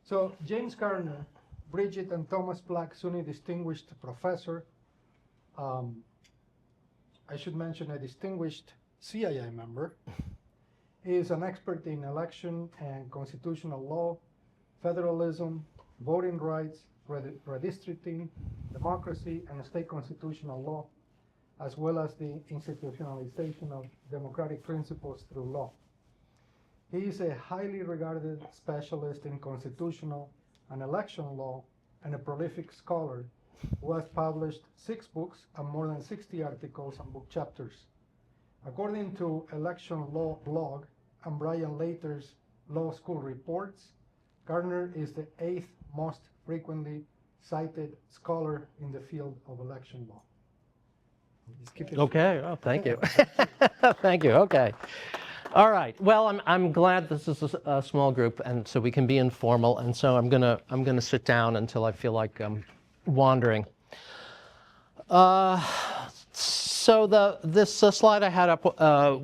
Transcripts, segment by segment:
So James Gardner, Bridget and Thomas Black SUNY Distinguished Professor, I should mention a distinguished CIA member, is an expert in election and constitutional law, federalism, voting rights, redistricting, democracy, and state constitutional law, as well as the institutionalization of democratic principles through law. He is a highly regarded specialist in constitutional and election law and a prolific scholar who has published 6 books and more than 60 articles and book chapters. According to Election Law Blog and Brian Later's Law School Reports, Gardner is the 8th most frequently cited scholar in the field of election law. Okay, oh, thank you. Thank you, okay. All right, well, I'm glad this is a small group, and so we can be informal, and so I'm gonna sit down until I feel like I'm wandering. So this slide I had up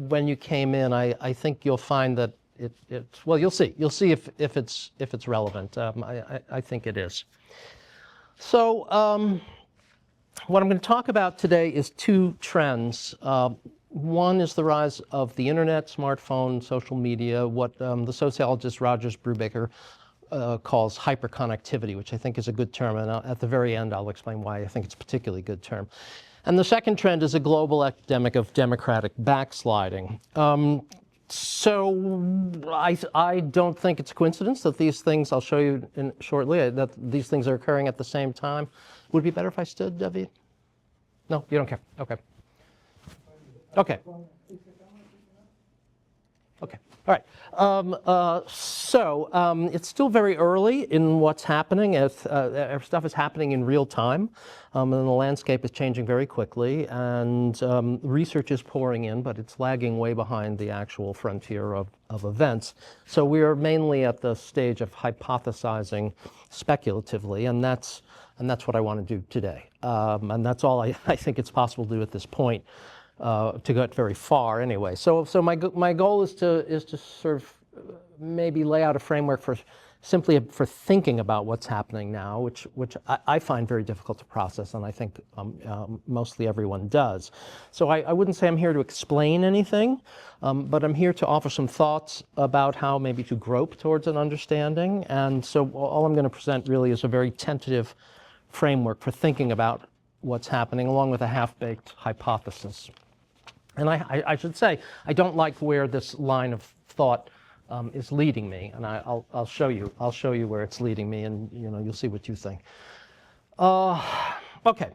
when you came in, I think you'll find that it's well, you'll see if it's relevant. I think it is. So what I'm going to talk about today is 2 trends. One is the rise of the internet, smartphone, social media, what the sociologist Rogers Brubaker calls hyperconnectivity, which I think is a good term, and at the very end I'll explain why I think it's a particularly good term. And the second trend is a global epidemic of democratic backsliding. So I don't think it's a coincidence that these things, I'll show you shortly, that these things are occurring at the same time. Would it be better if I stood, David? No, you don't care. Okay. Okay. Okay. All right. It's still very early in what's happening. Stuff is happening in real time, and the landscape is changing very quickly, and research is pouring in, but it's lagging way behind the actual frontier of events. So we are mainly at the stage of hypothesizing speculatively, and that's what I want to do today. And that's all I think it's possible to do at this point. To get very far anyway. So my goal is to sort of maybe lay out a framework for thinking about what's happening now, which I find very difficult to process, and I think mostly everyone does. So I wouldn't say I'm here to explain anything, but I'm here to offer some thoughts about how maybe to grope towards an understanding. And so all I'm going to present really is a very tentative framework for thinking about what's happening, along with a half-baked hypothesis. And I should say, I don't like where this line of thought is leading me, and I'll show you. I'll show you where it's leading me, and you'll see what you think. Okay.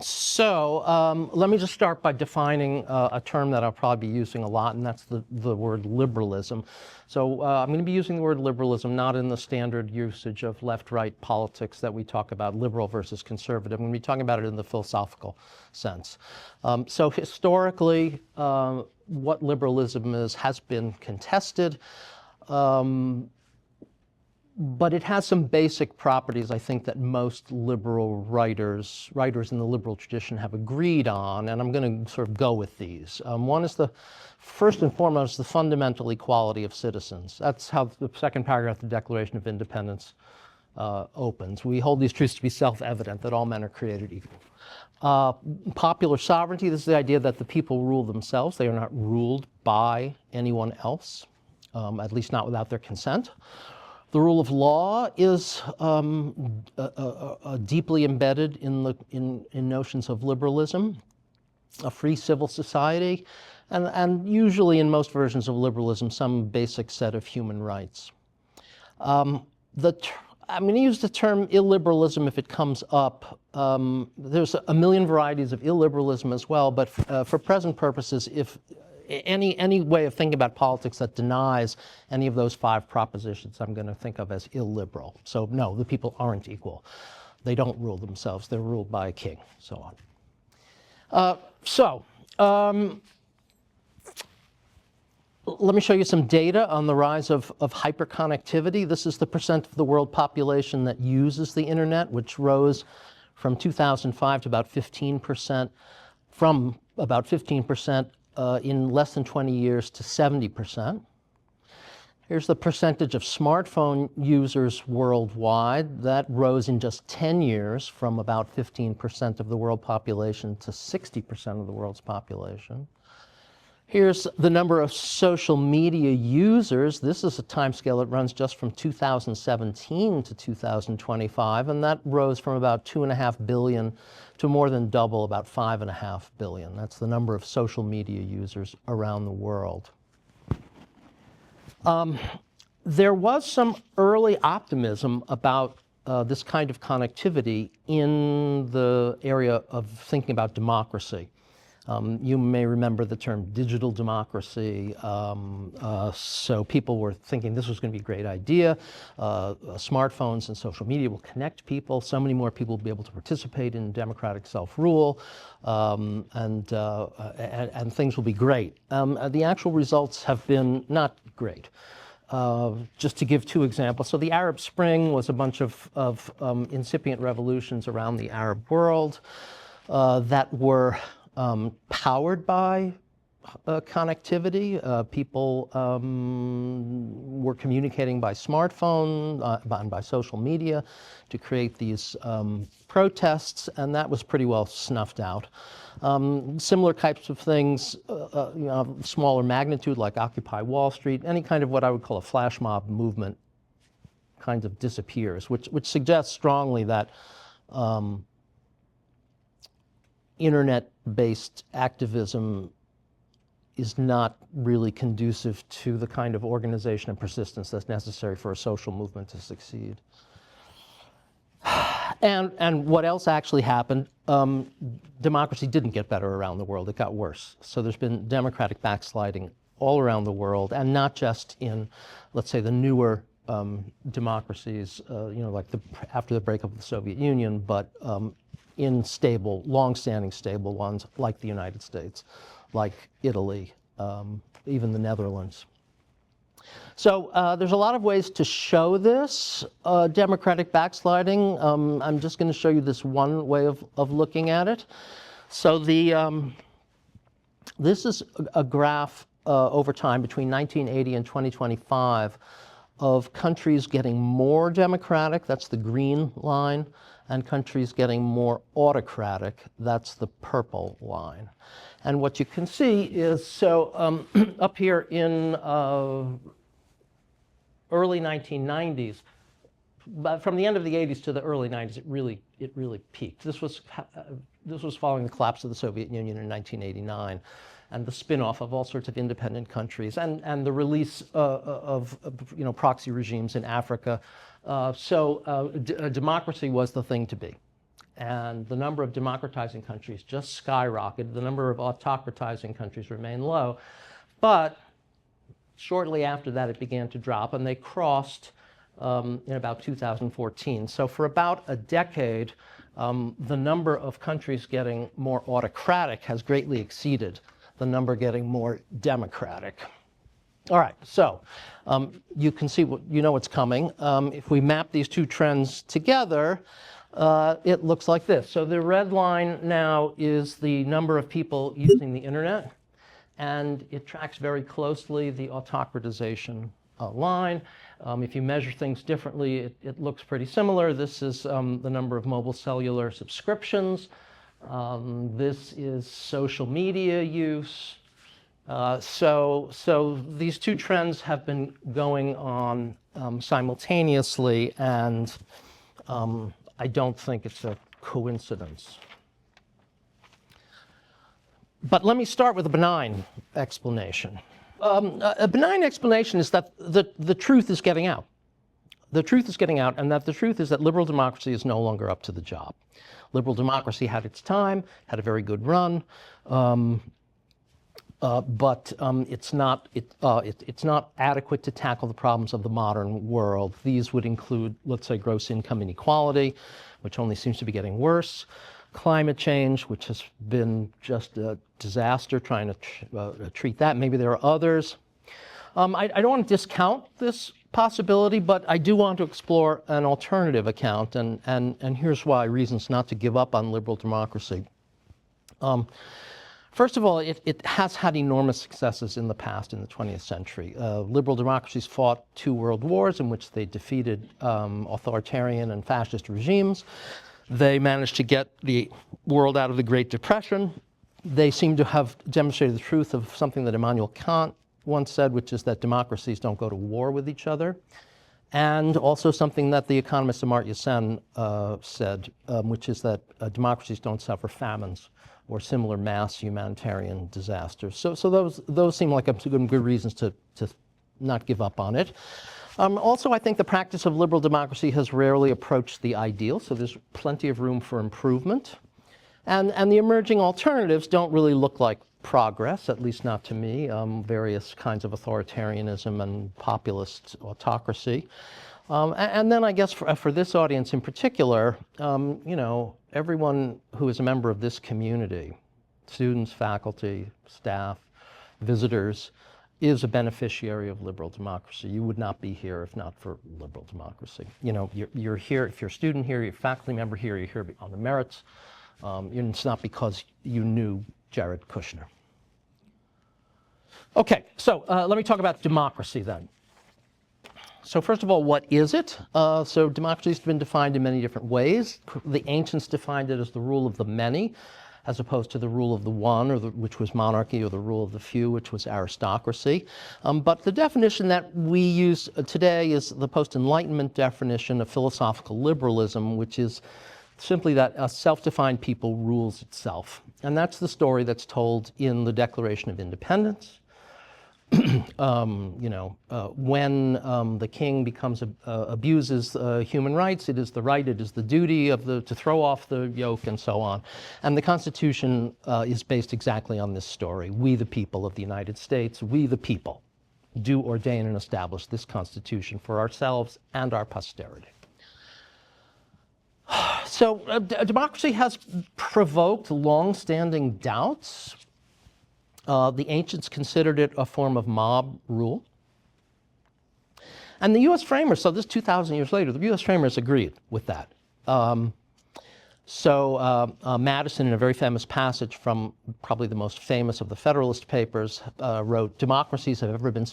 So let me just start by defining a term that I'll probably be using a lot, and that's the word liberalism. So I'm going to be using the word liberalism not in the standard usage of left-right politics that we talk about, liberal versus conservative. I'm going to be talking about it in the philosophical sense. So historically, what liberalism is has been contested. But it has some basic properties, I think, that most liberal writers in the liberal tradition have agreed on, and I'm going to sort of go with these. One is first and foremost, the fundamental equality of citizens. That's how the second paragraph of the Declaration of Independence opens. We hold these truths to be self-evident, that all men are created equal. Popular sovereignty, this is the idea that the people rule themselves. They are not ruled by anyone else, at least not without their consent. The rule of law is deeply embedded in notions of liberalism, a free civil society, and usually in most versions of liberalism, some basic set of human rights. I'm going to use the term illiberalism if it comes up. There's a million varieties of illiberalism as well, but for present purposes, if any way of thinking about politics that denies any of those 5 propositions, I'm going to think of as illiberal. So no, the people aren't equal. They don't rule themselves. They're ruled by a king, so on. Let me show you some data on the rise of hyperconnectivity. This is the percent of the world population that uses the internet, which rose from 2005 to about 15%, from about 15% in less than 20 years to 70%. Here's the percentage of smartphone users worldwide. That rose in just 10 years from about 15% of the world population to 60% of the world's population. Here's the number of social media users. This is a timescale that runs just from 2017 to 2025, and that rose from about 2.5 billion to more than double, about 5.5 billion. That's the number of social media users around the world. There was some early optimism about this kind of connectivity in the area of thinking about democracy. You may remember the term digital democracy. So people were thinking this was going to be a great idea. Smartphones and social media will connect people. So many more people will be able to participate in democratic self-rule, and things will be great. The actual results have been not great. Just to give two examples. So the Arab Spring was a bunch of incipient revolutions around the Arab world that were powered by connectivity. People were communicating by smartphone and by social media to create these protests, and that was pretty well snuffed out. Similar types of things, smaller magnitude, like Occupy Wall Street, any kind of what I would call a flash mob movement kind of disappears, which suggests strongly that internet-based activism is not really conducive to the kind of organization and persistence that's necessary for a social movement to succeed. And what else actually happened? Democracy didn't get better around the world, it got worse. So there's been democratic backsliding all around the world, and not just in, let's say, the newer democracies, like after the breakup of the Soviet Union, but in stable, long-standing stable ones like the United States, like Italy, even the Netherlands. So there's a lot of ways to show this democratic backsliding. I'm just going to show you this one way of looking at it. So this is a graph over time between 1980 and 2025 of countries getting more democratic, that's the green line, and countries getting more autocratic, that's the purple line. And what you can see is, so up here in early 1990s, but from the end of the 80s to the early 90s, it really peaked. This was following the collapse of the Soviet Union in 1989, and the spin-off of all sorts of independent countries, and the release of proxy regimes in Africa. Democracy was the thing to be. And the number of democratizing countries just skyrocketed. The number of autocratizing countries remained low. But shortly after that, it began to drop, and they crossed in about 2014. So for about a decade, the number of countries getting more autocratic has greatly exceeded the number getting more democratic. All right, so you can see what's coming. If we map these two trends together, it looks like this. So the red line now is the number of people using the internet, and it tracks very closely the autocratization line. If you measure things differently, it looks pretty similar. This is the number of mobile cellular subscriptions. This is social media use. So these two trends have been going on simultaneously, and I don't think it's a coincidence. But let me start with a benign explanation. A benign explanation is that the truth is getting out. The truth is getting out, and that the truth is that liberal democracy is no longer up to the job. Liberal democracy had its time, had a very good run, but it's not adequate to tackle the problems of the modern world. These would include, let's say, gross income inequality, which only seems to be getting worse, climate change, which has been just a disaster trying to treat that. Maybe there are others. I don't want to discount this possibility, but I do want to explore an alternative account, and here's why, reasons not to give up on liberal democracy. First of all, it has had enormous successes in the past, in the 20th century. Liberal democracies fought 2 world wars in which they defeated authoritarian and fascist regimes. They managed to get the world out of the Great Depression. They seem to have demonstrated the truth of something that Immanuel Kant once said, which is that democracies don't go to war with each other. And also something that the economist Amartya Sen said, which is that democracies don't suffer famines or similar mass humanitarian disasters. So those seem like good reasons to not give up on it. Also, I think the practice of liberal democracy has rarely approached the ideal, so there's plenty of room for improvement. And the emerging alternatives don't really look like progress, at least not to me, various kinds of authoritarianism and populist autocracy. And then I guess for this audience in particular, you know, everyone who is a member of this community, students, faculty, staff, visitors, is a beneficiary of liberal democracy. You would not be here if not for liberal democracy. You know, you're here, if you're a student here, you're a faculty member here, you're here on the merits. It's not because you knew Jared Kushner. Okay, so let me talk about democracy then. So first of all, what is it? So democracy has been defined in many different ways. The ancients defined it as the rule of the many, as opposed to the rule of the one, which was monarchy, or the rule of the few, which was aristocracy. But the definition that we use today is the post-Enlightenment definition of philosophical liberalism, which is simply that a self-defined people rules itself. And that's the story that's told in the Declaration of Independence. When the king abuses human rights, it is the duty to throw off the yoke and so on. And the Constitution is based exactly on this story. We, the people of the United States, we, the people, do ordain and establish this Constitution for ourselves and our posterity. So democracy has provoked long-standing doubts. The ancients considered it a form of mob rule. And the U.S. framers, so this 2,000 years later, the U.S. framers agreed with that. Madison, in a very famous passage from probably the most famous of the Federalist Papers, wrote, democracies have ever been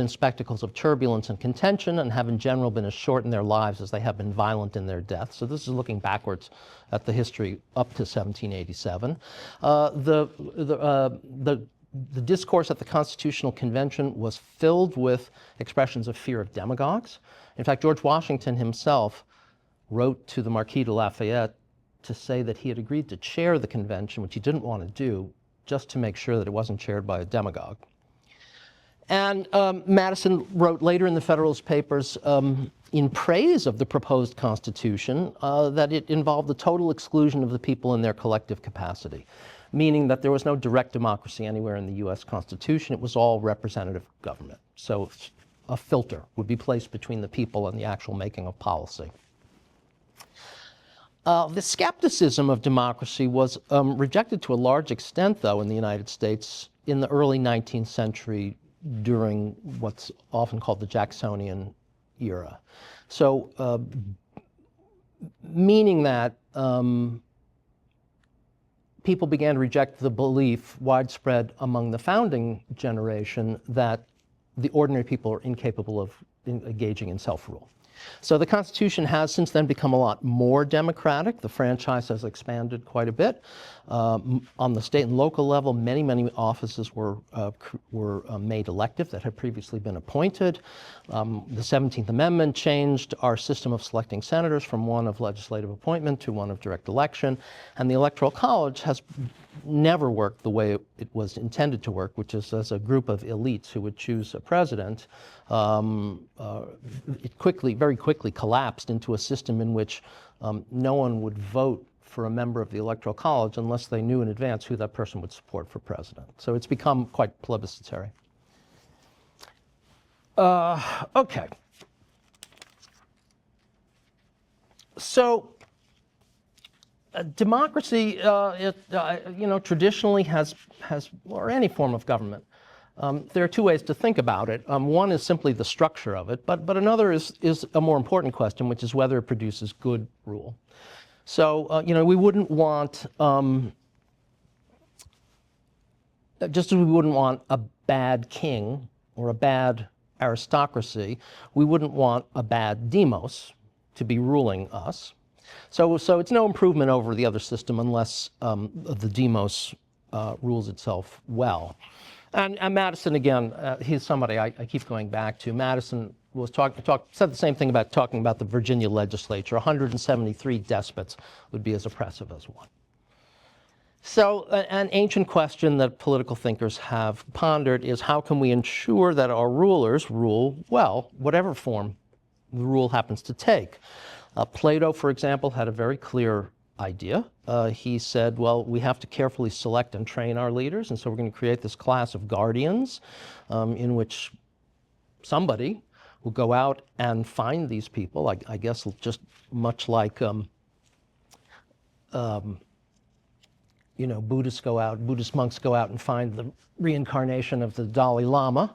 spectacles of turbulence and contention, and have in general been as short in their lives as they have been violent in their deaths. So this is looking backwards at the history up to 1787. The discourse at the Constitutional Convention was filled with expressions of fear of demagogues. In fact, George Washington himself wrote to the Marquis de Lafayette to say that he had agreed to chair the convention, which he didn't want to do, just to make sure that it wasn't chaired by a demagogue. And Madison wrote later in the Federalist Papers in praise of the proposed Constitution that it involved the total exclusion of the people in their collective capacity, meaning that there was no direct democracy anywhere in the U.S. Constitution. It was all representative government. So a filter would be placed between the people and the actual making of policy. The skepticism of democracy was rejected to a large extent, though, in the United States in the early 19th century during what's often called the Jacksonian era. So, meaning that people began to reject the belief widespread among the founding generation that the ordinary people are incapable of engaging in self-rule. So the Constitution has since then become a lot more democratic. The franchise has expanded quite a bit. On the state and local level, many offices were made elective that had previously been appointed. The 17th Amendment changed our system of selecting senators from one of legislative appointment to one of direct election. And the Electoral College has never worked the way it was intended to work, which is as a group of elites who would choose a president. It very quickly collapsed into a system in which no one would vote for a member of the Electoral College unless they knew in advance who that person would support for president. So it's become quite plebiscitary. Okay. So democracy, traditionally has, or any form of government, there are two ways to think about it. One is simply the structure of it, but another is a more important question, which is whether it produces good rule. So, we wouldn't want just as we wouldn't want a bad king or a bad aristocracy, we wouldn't want a bad demos to be ruling us. So it's no improvement over the other system unless the demos rules itself well. And Madison, again, he's somebody I keep going back to. Madison was said the same thing about talking about the Virginia legislature. 173 despots would be as oppressive as one. So an ancient question that political thinkers have pondered is, how can we ensure that our rulers rule well, whatever form the rule happens to take? Plato, for example, had a very clear idea. He said, well, we have to carefully select and train our leaders, and so we're going to create this class of guardians in which somebody will go out and find these people, I guess just much like Buddhist monks go out and find the reincarnation of the Dalai Lama.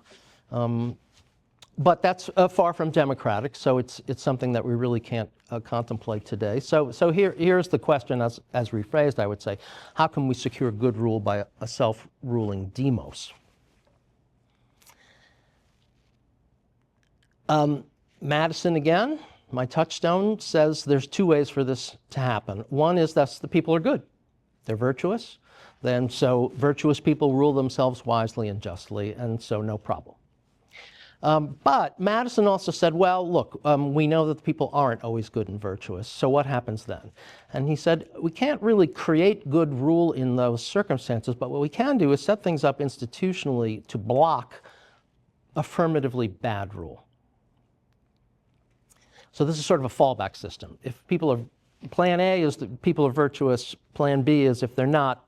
But that's far from democratic, so it's something that we really can't contemplate today. So here's the question as rephrased, I would say. How can we secure good rule by a self-ruling demos? Madison, again, my touchstone, says there's two ways for this to happen. One is that the people are good. They're virtuous. Then so virtuous people rule themselves wisely and justly, and so no problem. But Madison also said, well, look, we know that the people aren't always good and virtuous, so what happens then? And he said, we can't really create good rule in those circumstances, but what we can do is set things up institutionally to block affirmatively bad rule. So this is sort of a fallback system. If people are, plan A is that people are virtuous, plan B is if they're not,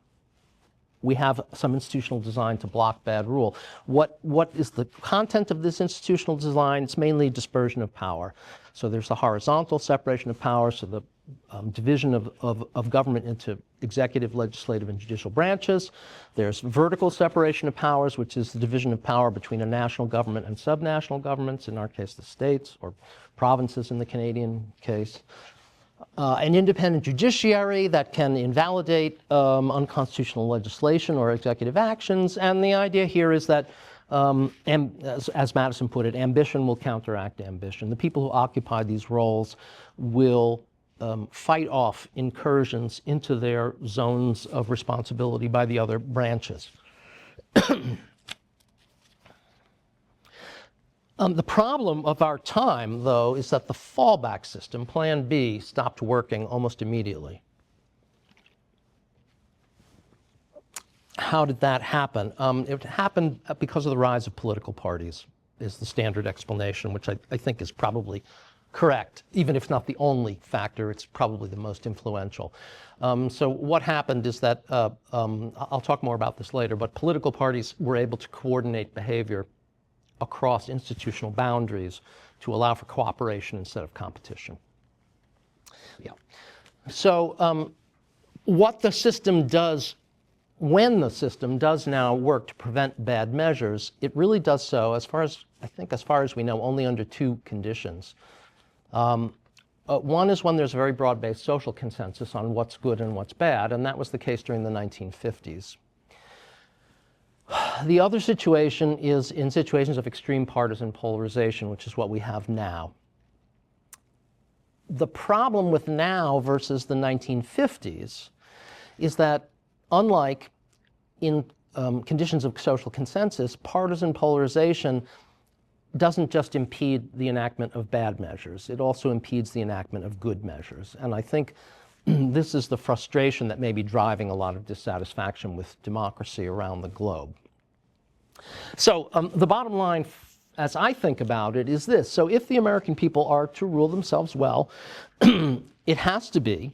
we have some institutional design to block bad rule. What is the content of this institutional design? It's mainly dispersion of power. So there's the horizontal separation of power, so the division of government into executive, legislative, and judicial branches. There's vertical separation of powers, which is the division of power between a national government and subnational governments, in our case the states, or provinces in the Canadian case. An independent judiciary that can invalidate unconstitutional legislation or executive actions. And the idea here is that, as Madison put it, ambition will counteract ambition. The people who occupy these roles will fight off incursions into their zones of responsibility by the other branches. The problem of our time, though, is that the fallback system, Plan B, stopped working almost immediately. How did that happen? It happened because of the rise of political parties, is the standard explanation, which I think is probably correct. Even if not the only factor, it's probably the most influential. So what happened is that, I'll talk more about this later, but political parties were able to coordinate behavior across institutional boundaries to allow for cooperation instead of competition. Yeah. So what the system does, when the system does now work to prevent bad measures, it really does so, as far as we know, only under two conditions. One is when there's a very broad-based social consensus on what's good and what's bad, and that was the case during the 1950s. The other situation is in situations of extreme partisan polarization, which is what we have now. The problem with now versus the 1950s is that, unlike in conditions of social consensus, partisan polarization doesn't just impede the enactment of bad measures, it also impedes the enactment of good measures. And I think this is the frustration that may be driving a lot of dissatisfaction with democracy around the globe. So the bottom line, as I think about it, is this. So if the American people are to rule themselves well, it has to be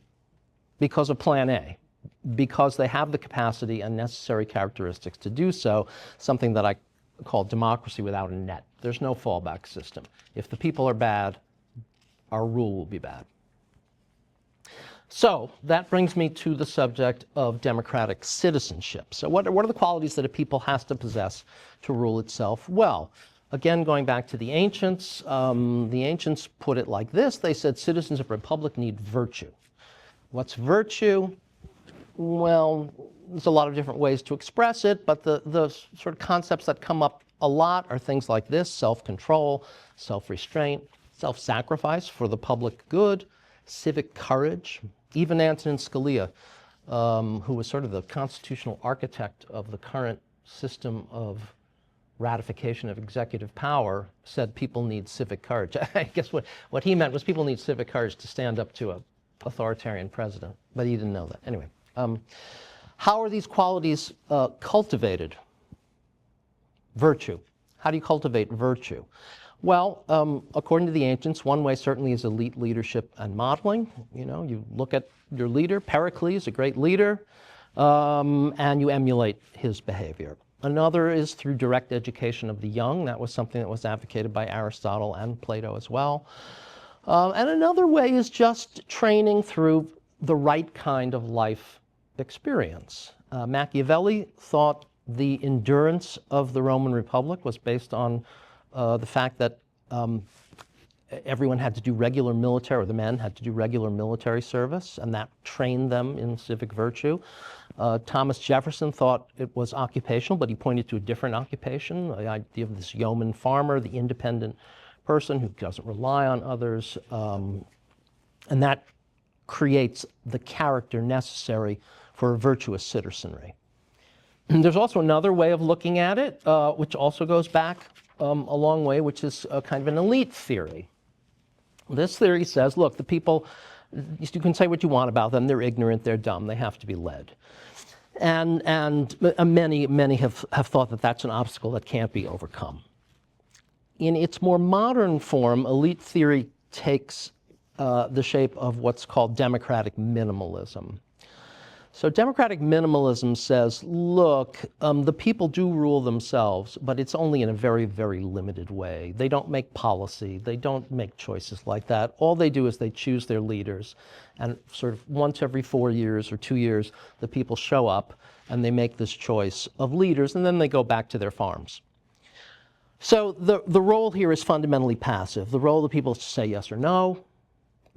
because of Plan A, because they have the capacity and necessary characteristics to do so, something that I call democracy without a net. There's no fallback system. If the people are bad, our rule will be bad. So that brings me to the subject of democratic citizenship. So what are the qualities that a people has to possess to rule itself well? Again, going back to the ancients put it like this. They said citizens of a republic need virtue. What's virtue? well, there's a lot of different ways to express it, but the sort of concepts that come up a lot are things like this: self-control, self-restraint, self-sacrifice for the public good, civic courage. Even Antonin Scalia, who was sort of the constitutional architect of the current system of ratification of executive power, said people need civic courage. I guess what he meant was people need civic courage to stand up to an authoritarian president, but he didn't know that. Anyway, how are these qualities cultivated? Virtue. How do you cultivate virtue? Well, according to the ancients, one way certainly is elite leadership and modeling. You know, you look at your leader, Pericles, a great leader, and you emulate his behavior. Another is through direct education of the young. That was something that was advocated by Aristotle and Plato as well. And another way is just training through the right kind of life experience. Machiavelli thought the endurance of the Roman Republic was based on the fact that everyone had to do regular military, or the men had to do regular military service, and that trained them in civic virtue. Thomas Jefferson thought it was occupational, but he pointed to a different occupation, the idea of this yeoman farmer, the independent person who doesn't rely on others, and that creates the character necessary for a virtuous citizenry. And there's also another way of looking at it, which also goes back a long way, which is kind of an elite theory. This theory says, look, the people, you can say what you want about them, they're ignorant, they're dumb, they have to be led. And many have thought that that's an obstacle that can't be overcome. In its more modern form, elite theory takes the shape of what's called democratic minimalism. So democratic minimalism says, look, the people do rule themselves, but it's only in a very, very limited way. They don't make policy. They don't make choices like that. All they do is they choose their leaders. And sort of once every 4 years or 2 years, the people show up and they make this choice of leaders, and then they go back to their farms. So the role here is fundamentally passive. The role of the people is to say yes or no,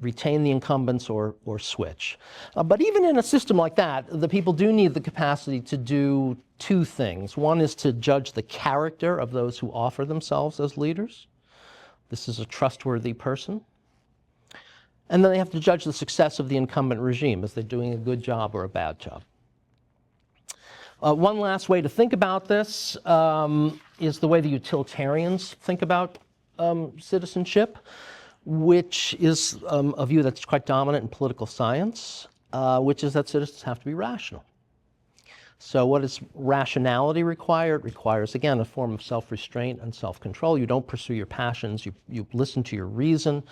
retain the incumbents, or switch. But even in a system like that, the people do need the capacity to do two things. One is to judge the character of those who offer themselves as leaders. This is a trustworthy person. And then they have to judge the success of the incumbent regime. Is they doing a good job or a bad job? One last way to think about this is the way the utilitarians think about citizenship, which is a view that's quite dominant in political science, which is that citizens have to be rational. So what does rationality require? It requires, again, a form of self-restraint and self-control. You don't pursue your passions, you listen to your reason,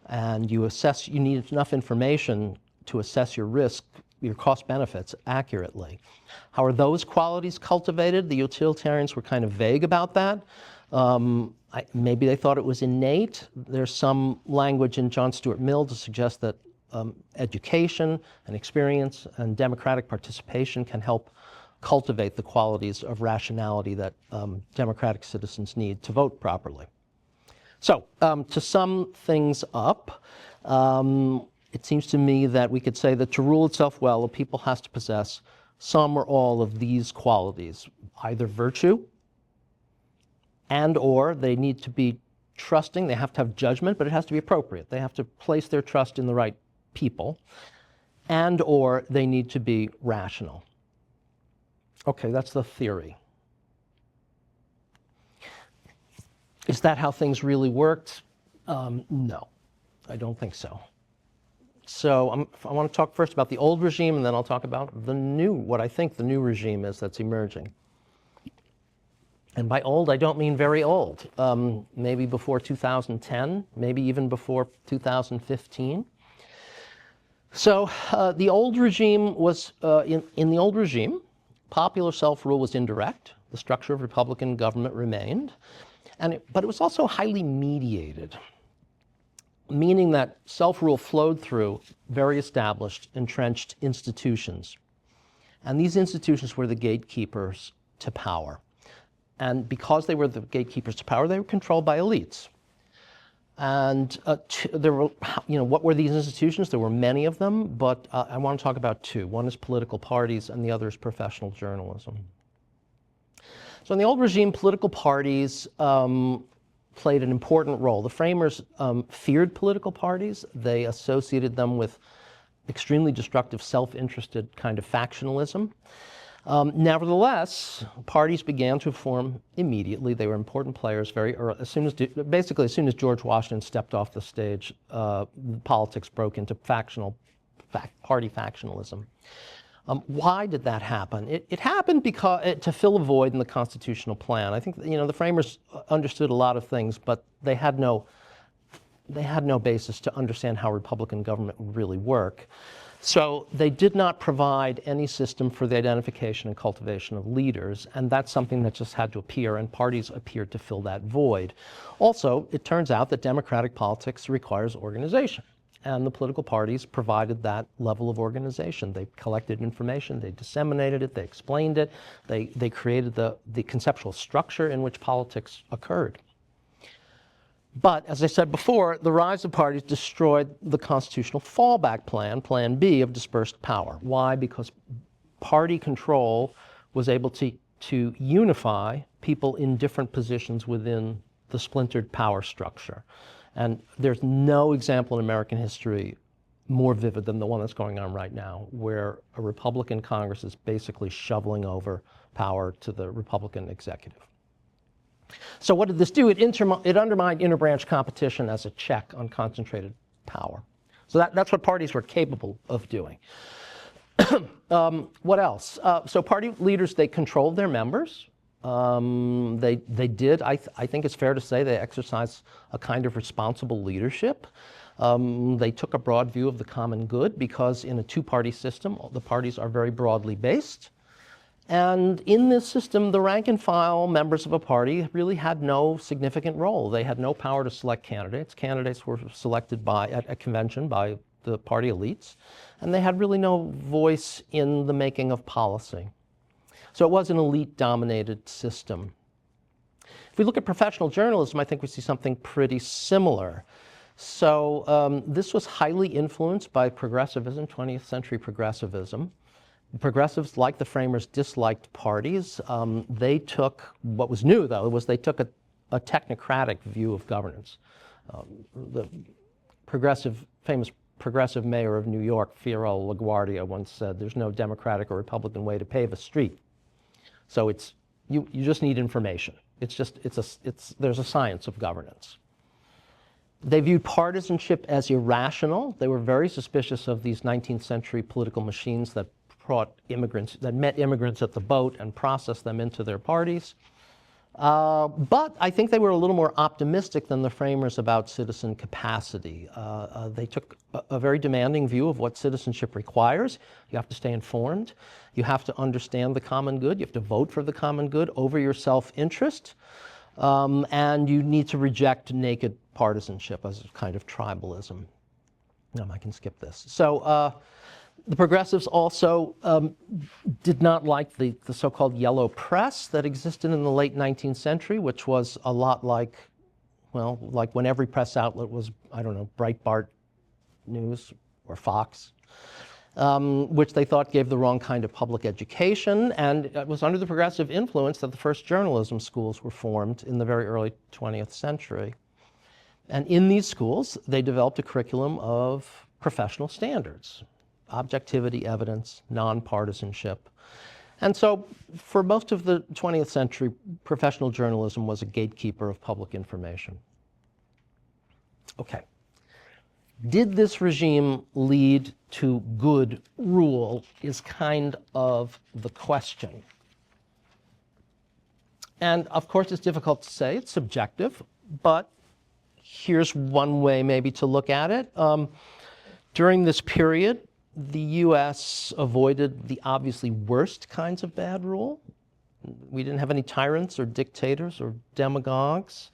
and you need enough information to assess your risk, your cost benefits accurately. How are those qualities cultivated? The utilitarians were kind of vague about that. Maybe they thought it was innate. There's some language in John Stuart Mill to suggest that education and experience and democratic participation can help cultivate the qualities of rationality that democratic citizens need to vote properly. So, to sum things up, it seems to me that we could say that to rule itself well, a people has to possess some or all of these qualities, either virtue, and or they need to be trusting, they have to have judgment, but it has to be appropriate. They have to place their trust in the right people, and or they need to be rational. Okay, that's the theory. Is that how things really worked? No, I don't think so. So I want to talk first about the old regime, and then I'll talk about the new, what I think the new regime is that's emerging. And by old, I don't mean very old. Maybe before 2010, maybe even before 2015. So the old regime was, in the old regime, popular self-rule was indirect. The structure of Republican government remained. But it was also highly mediated, meaning that self-rule flowed through very established, entrenched institutions. And these institutions were the gatekeepers to power. And because they were the gatekeepers to power, they were controlled by elites. And there were, what were these institutions? There were many of them, but I want to talk about two. One is political parties, and the other is professional journalism. So in the old regime, political parties played an important role. The framers feared political parties. They associated them with extremely destructive, self-interested kind of factionalism. Nevertheless, parties began to form immediately. They were important players very early. As soon as George Washington stepped off the stage, politics broke into party factionalism. Why did that happen? It happened because to fill a void in the constitutional plan. I think the framers understood a lot of things, but they had no basis to understand how Republican government would really work. So they did not provide any system for the identification and cultivation of leaders, and that's something that just had to appear, and parties appeared to fill that void. Also, it turns out that democratic politics requires organization, and the political parties provided that level of organization. They collected information, they disseminated it, they explained it, they created the conceptual structure in which politics occurred. But, as I said before, the rise of parties destroyed the constitutional fallback plan, Plan B, of dispersed power. Why? Because party control was able to unify people in different positions within the splintered power structure. And there's no example in American history more vivid than the one that's going on right now, where a Republican Congress is basically shoveling over power to the Republican executive. So what did this do? It undermined interbranch competition as a check on concentrated power. So that's what parties were capable of doing. What else? So party leaders, they controlled their members. They did, I think it's fair to say, they exercised a kind of responsible leadership. They took a broad view of the common good because in a two-party system, the parties are very broadly based. And in this system, the rank and file members of a party really had no significant role. They had no power to select candidates. Candidates were selected at a convention by the party elites, and they had really no voice in the making of policy. So it was an elite-dominated system. If we look at professional journalism, I think we see something pretty similar. So this was highly influenced by progressivism, 20th century progressivism. Progressives, like the framers, disliked parties. They took, what was new though, was they took a technocratic view of governance. The famous progressive mayor of New York, Fiorello LaGuardia, once said, "There's no Democratic or Republican way to pave a street." So you just need information. There's a science of governance. They viewed partisanship as irrational. They were very suspicious of these 19th century political machines that met immigrants at the boat and processed them into their parties. But I think they were a little more optimistic than the framers about citizen capacity. They took a very demanding view of what citizenship requires. You have to stay informed. You have to understand the common good. You have to vote for the common good over your self-interest. And you need to reject naked partisanship as a kind of tribalism. I can skip this. So the progressives also did not like the so-called yellow press that existed in the late 19th century, which was a lot like when every press outlet was, I don't know, Breitbart News or Fox, which they thought gave the wrong kind of public education. And it was under the progressive influence that the first journalism schools were formed in the very early 20th century. And in these schools, they developed a curriculum of professional standards: objectivity, evidence, nonpartisanship. And so for most of the 20th century, professional journalism was a gatekeeper of public information. Okay. Did this regime lead to good rule is kind of the question. And of course, it's difficult to say. It's subjective, but here's one way maybe to look at it. During this period, the U.S. avoided the obviously worst kinds of bad rule. We didn't have any tyrants or dictators or demagogues.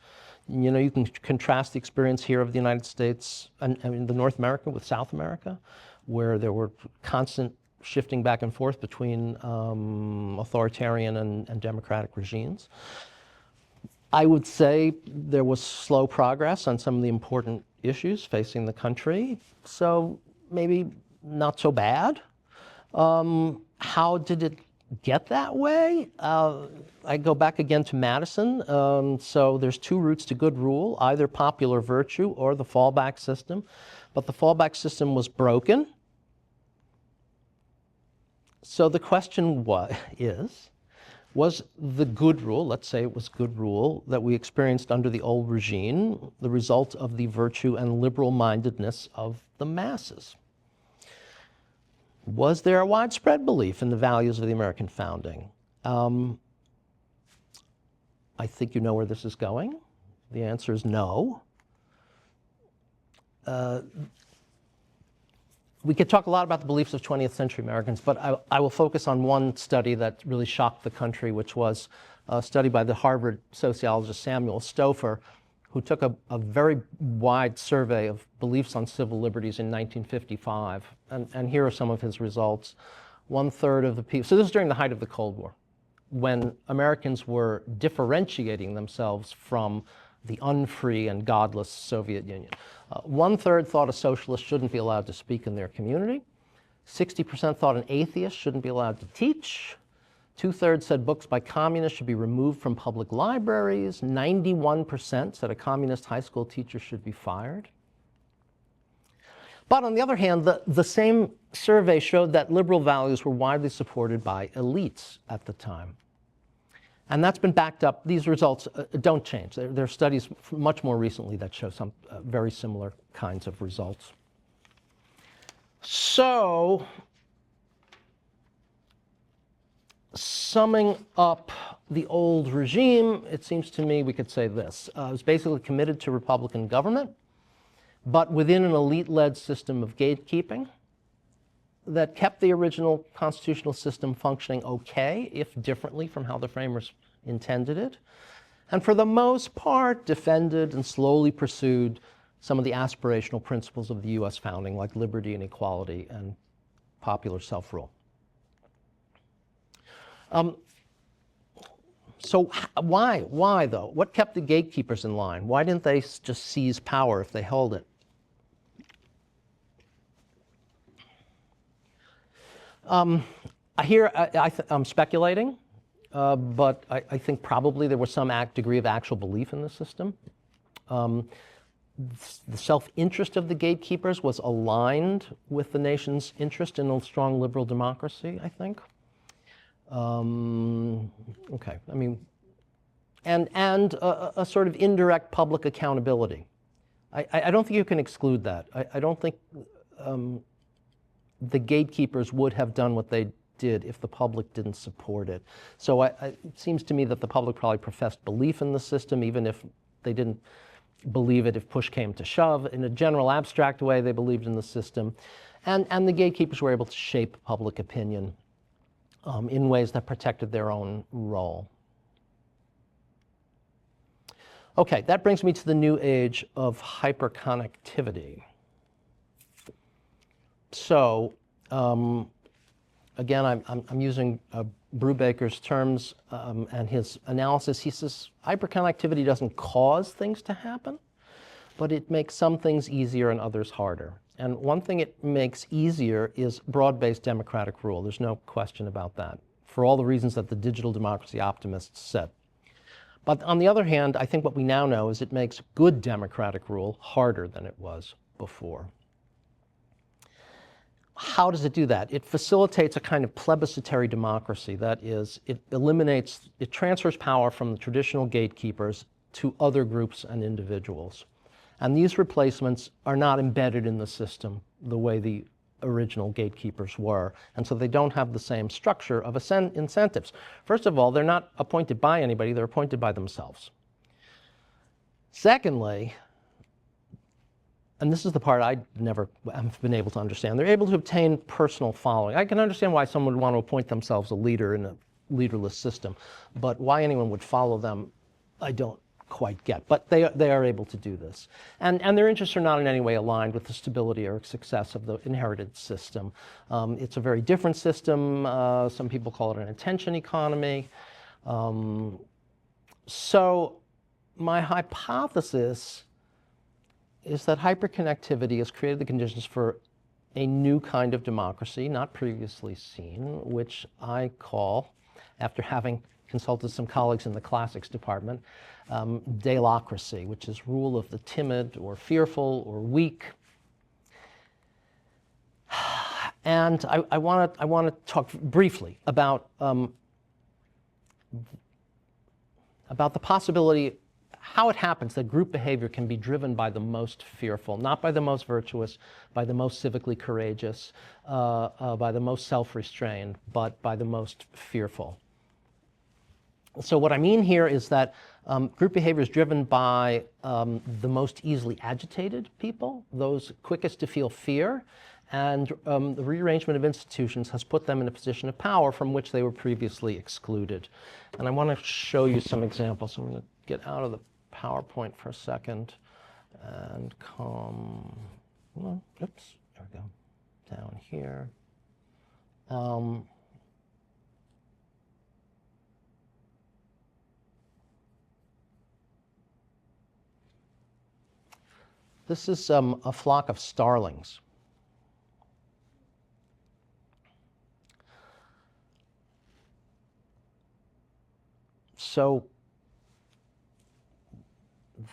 You can contrast the experience here of the United States and the North America with South America, where there were constant shifting back and forth between authoritarian and democratic regimes. I would say there was slow progress on some of the important issues facing the country, so maybe not so bad. How did it get that way? I go back again to Madison. So there's two routes to good rule, either popular virtue or the fallback system. But the fallback system was broken. So the question was the good rule, let's say it was good rule, that we experienced under the old regime, the result of the virtue and liberal-mindedness of the masses? Was there a widespread belief in the values of the American founding? I think you know where this is going. The answer is no. We could talk a lot about the beliefs of 20th century Americans, but I will focus on one study that really shocked the country, which was a study by the Harvard sociologist Samuel Stouffer, who took a very wide survey of beliefs on civil liberties in 1955. And here are some of his results. 1/3 of the people, so this is during the height of the Cold War, when Americans were differentiating themselves from the unfree and godless Soviet Union. 1/3 thought a socialist shouldn't be allowed to speak in their community. 60% thought an atheist shouldn't be allowed to teach. 2/3 said books by communists should be removed from public libraries. 91% said a communist high school teacher should be fired. But on the other hand, the same survey showed that liberal values were widely supported by elites at the time. And that's been backed up. These results don't change. There are studies much more recently that show some very similar kinds of results. So, summing up the old regime, it seems to me we could say this. It was basically committed to Republican government, but within an elite-led system of gatekeeping that kept the original constitutional system functioning okay, if differently from how the framers intended it, and for the most part defended and slowly pursued some of the aspirational principles of the U.S. founding, like liberty and equality and popular self-rule. So why though? What kept the gatekeepers in line? Why didn't they just seize power if they held it? I'm speculating, but I think probably there was some degree of actual belief in the system. The self-interest of the gatekeepers was aligned with the nation's interest in a strong liberal democracy, I think. Okay, I mean, and a sort of indirect public accountability. I don't think you can exclude that. I don't think the gatekeepers would have done what they did if the public didn't support it. So it seems to me that the public probably professed belief in the system, even if they didn't believe it if push came to shove. In a general abstract way, they believed in the system. And the gatekeepers were able to shape public opinion in ways that protected their own role. Okay, that brings me to the new age of hyperconnectivity. So, again, I'm using Brubaker's terms and his analysis. He says hyperconnectivity doesn't cause things to happen, but it makes some things easier and others harder. And one thing it makes easier is broad-based democratic rule. There's no question about that, for all the reasons that the digital democracy optimists said. But on the other hand, I think what we now know is it makes good democratic rule harder than it was before. How does it do that? It facilitates a kind of plebiscitary democracy. That is, it transfers power from the traditional gatekeepers to other groups and individuals. And these replacements are not embedded in the system the way the original gatekeepers were. And so they don't have the same structure of incentives. Have all, they're not appointed by anybody, they're appointed by themselves. Secondly, and this is the part I never have been able to understand, they're able to obtain personal following. I can understand why someone would want to appoint themselves a leader in a leaderless system, but why anyone would follow them, I don't quite get. But they are able to do this. And their interests are not in any way aligned with the stability or success of the inherited system. It's a very different system. Some people call it an attention economy. So my hypothesis is that hyperconnectivity has created the conditions for a new kind of democracy, not previously seen, which I call, after having consulted some colleagues in the classics department, delocracy, which is rule of the timid or fearful or weak. And I want to talk briefly about the possibility, how it happens that group behavior can be driven by the most fearful, not by the most virtuous, by the most civically courageous, by the most self-restrained, but by the most fearful. So what I mean here is that group behavior is driven by the most easily agitated people, those quickest to feel fear, and the rearrangement of institutions has put them in a position of power from which they were previously excluded. And I want to show you some examples. So I'm going to get out of the PowerPoint for a second and come, well, oops, there we go, down here. This is a flock of starlings. So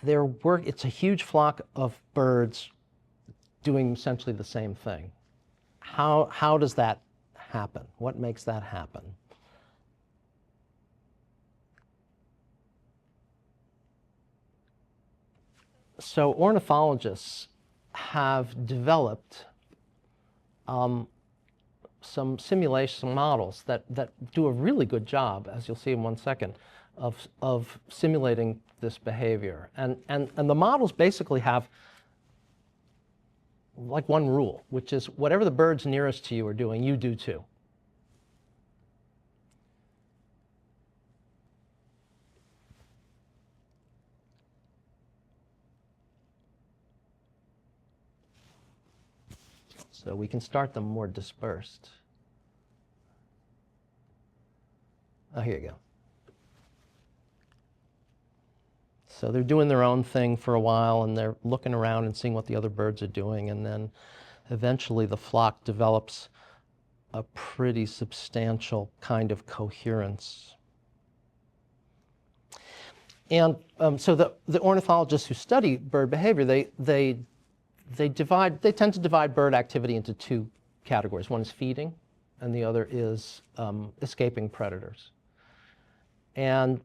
it's a huge flock of birds doing essentially the same thing. How does that happen? What makes that happen? So ornithologists have developed some simulation models that do a really good job, as you'll see in 1 second, of simulating this behavior. And the models basically have like one rule, which is whatever the birds nearest to you are doing, you do too. So we can start them more dispersed. Oh, here you go. So they're doing their own thing for a while, and they're looking around and seeing what the other birds are doing, and then eventually the flock develops a pretty substantial kind of coherence. And so the ornithologists who study bird behavior, they tend to divide bird activity into two categories. One is feeding, and the other is escaping predators. And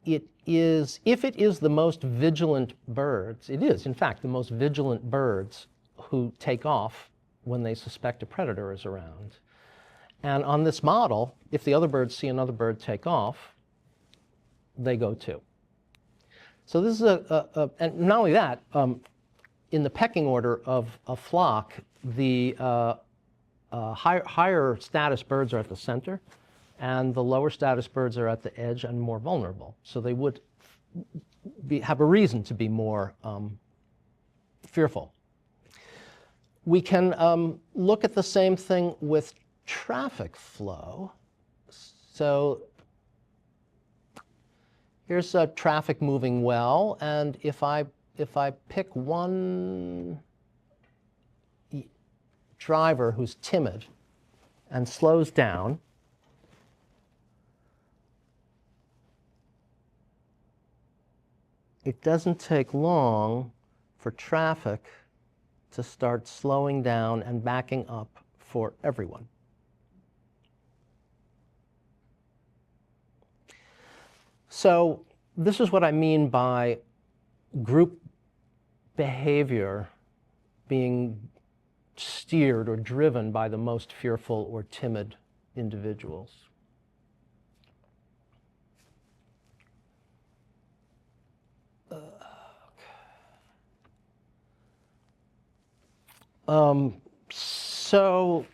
if it is the most vigilant birds, it is, in fact, the most vigilant birds who take off when they suspect a predator is around. And on this model, if the other birds see another bird take off, they go too. So this is and not only that, in the pecking order of a flock, the higher status birds are at the center, and the lower status birds are at the edge and more vulnerable. So they would have a reason to be more fearful. We can look at the same thing with traffic flow. So here's traffic moving well, and if I pick one driver who's timid and slows down, it doesn't take long for traffic to start slowing down and backing up for everyone. So this is what I mean by group behavior being steered or driven by the most fearful or timid individuals. So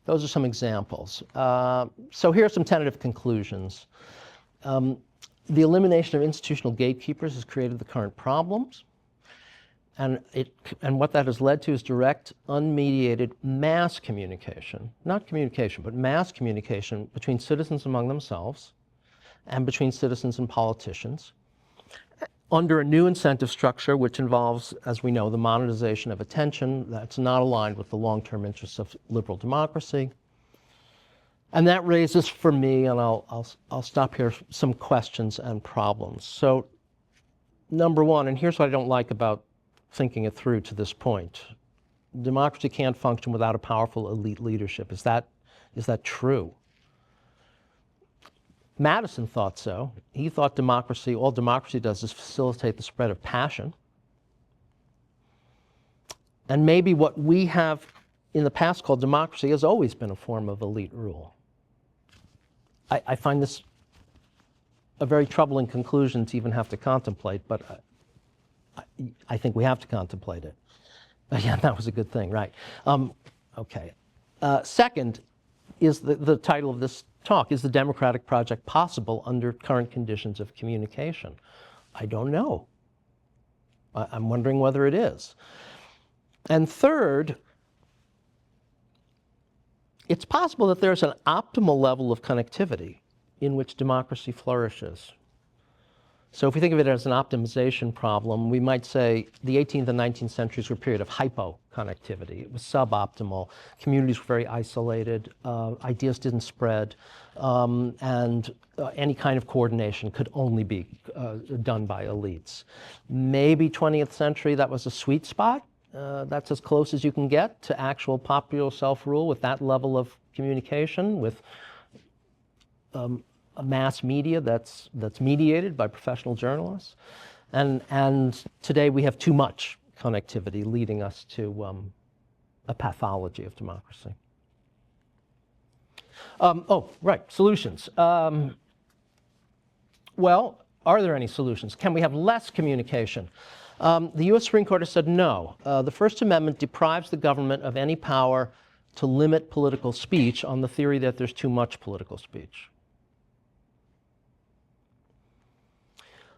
those are some examples. So here are some tentative conclusions. The elimination of institutional gatekeepers has created the current problems, and what that has led to is direct, unmediated mass communication, not communication, but mass communication between citizens among themselves, and between citizens and politicians, under a new incentive structure which involves, as we know, the monetization of attention that's not aligned with the long-term interests of liberal democracy. And that raises for me, and I'll stop here, some questions and problems. So number one, and here's what I don't like about thinking it through to this point. Democracy can't function without a powerful elite leadership. Is that true? Madison thought so. He thought all democracy does is facilitate the spread of passion. And maybe what we have in the past called democracy has always been a form of elite rule. I find this a very troubling conclusion to even have to contemplate, but I think we have to contemplate it. Yeah, that was a good thing, right? Okay. Second is the title of this talk, is the democratic project possible under current conditions of communication? I don't know. I'm wondering whether it is. And third, it's possible that there's an optimal level of connectivity in which democracy flourishes. So if we think of it as an optimization problem, we might say the 18th and 19th centuries were a period of hypo-connectivity. It was suboptimal. Communities were very isolated. Ideas didn't spread. And any kind of coordination could only be done by elites. Maybe 20th century, that was a sweet spot. That's as close as you can get to actual popular self-rule with that level of communication, with a mass media that's mediated by professional journalists. And today we have too much connectivity, leading us to a pathology of democracy. Solutions. Well, are there any solutions? Can we have less communication? The U.S. Supreme Court has said no. The First Amendment deprives the government of any power to limit political speech on the theory that there's too much political speech.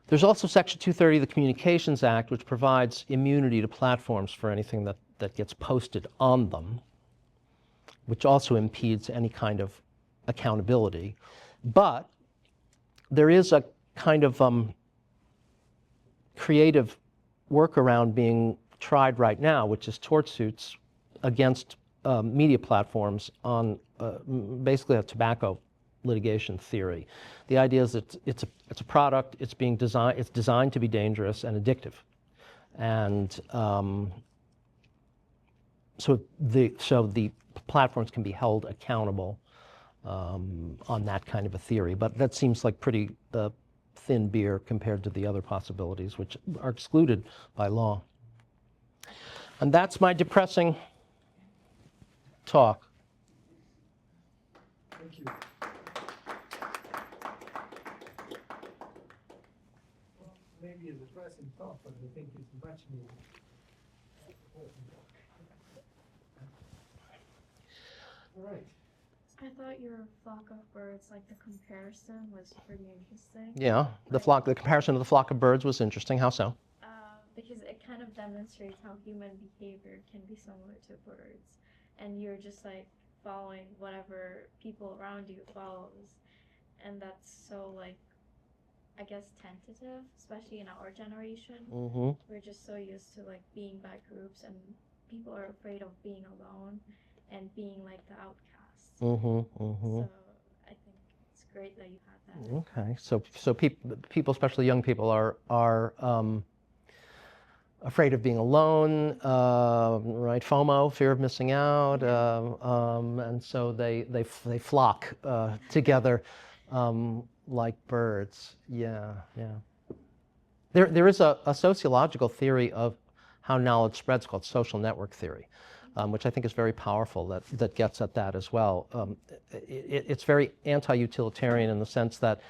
There's also Section 230 of the Communications Act, which provides immunity to platforms for anything that gets posted on them, which also impedes any kind of accountability. But there is a kind of creative workaround being tried right now, which is tort suits against media platforms on basically a tobacco litigation theory. The idea is that it's a product. It's designed to be dangerous and addictive, and so the platforms can be held accountable on that kind of a theory. But that seems like pretty thin beer compared to the other possibilities, which are excluded by law. And that's my depressing talk. Thank you. Well, maybe a depressing talk, but I think it's much needed. All right. I thought your flock of birds, like the comparison, was pretty interesting. Yeah, the comparison of the flock of birds was interesting. How so? Because it kind of demonstrates how human behavior can be similar to birds, and you're just like following whatever people around you follows, and that's so like, I guess, tentative, especially in our generation. Mm-hmm. We're just so used to like being by groups, and people are afraid of being alone and being like the outcasts. Mm-hmm. Mm-hmm. So I think it's great that you had that. Okay, so people, especially young people, are afraid of being alone, right? FOMO, fear of missing out, and so they flock together like birds. Yeah, yeah. There is a sociological theory of how knowledge spreads called social network theory, which I think is very powerful, that gets at that as well. It's very anti-utilitarian in the sense that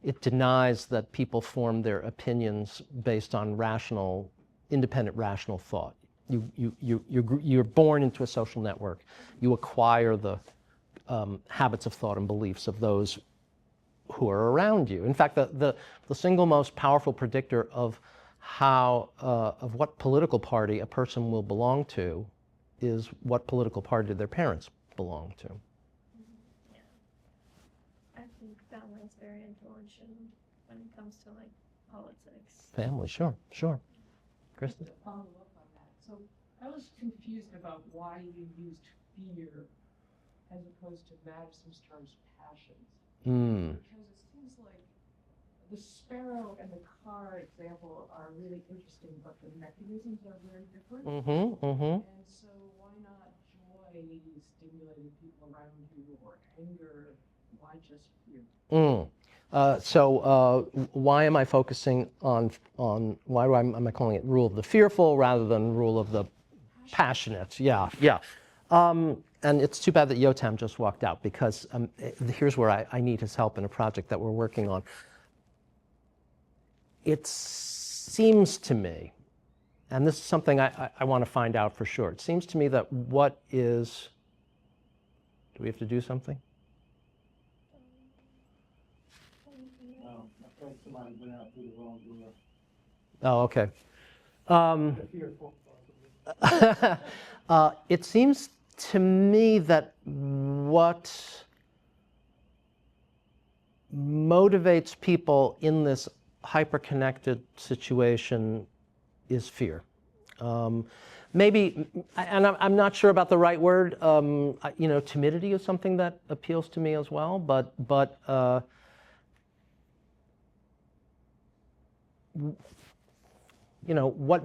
it denies that people form their opinions based on independent rational thought. You're born into a social network. You acquire the habits of thought and beliefs of those who are around you. In fact, the single most powerful predictor of what political party a person will belong to is what political party their parents belong to. Yeah. I think that reminds very influential when it comes to like politics. Family, sure, sure. Kristen? To follow up on that. So I was confused about why you used fear as opposed to Madison's terms passions. Because it seems like the sparrow and the car example are really interesting, but the mechanisms are very different. And so why not joy stimulating people around you, or anger? Why just fear? Why am I focusing on why am I calling it rule of the fearful rather than rule of the passionate? Yeah. And it's too bad that Yotam just walked out, because here's where I need his help in a project that we're working on. It seems to me, and this is something I want to find out for sure, it seems to me that do we have to do something? I think somebody went out through the wrong door. Oh, okay. Fearful. It seems to me that what motivates people in this hyper-connected situation is fear. Maybe, and I'm not sure about the right word, timidity is something that appeals to me as well, but what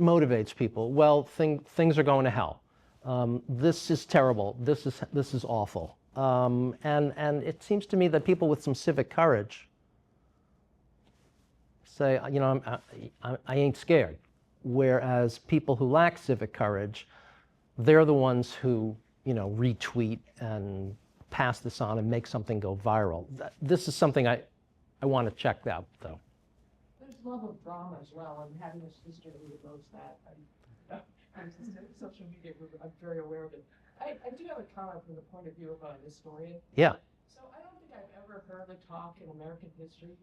motivates people? Well, things are going to hell. This is terrible. This is awful. And it seems to me that people with some civic courage say, I ain't scared. Whereas people who lack civic courage, they're the ones who, retweet and pass this on and make something go viral. This is something I want to check out, though. There's love of drama as well, and having a sister who knows that. I'm social media group, I'm very aware of it. I do have a comment from the point of view of a historian. Yeah. So I don't think I've ever heard a talk in American history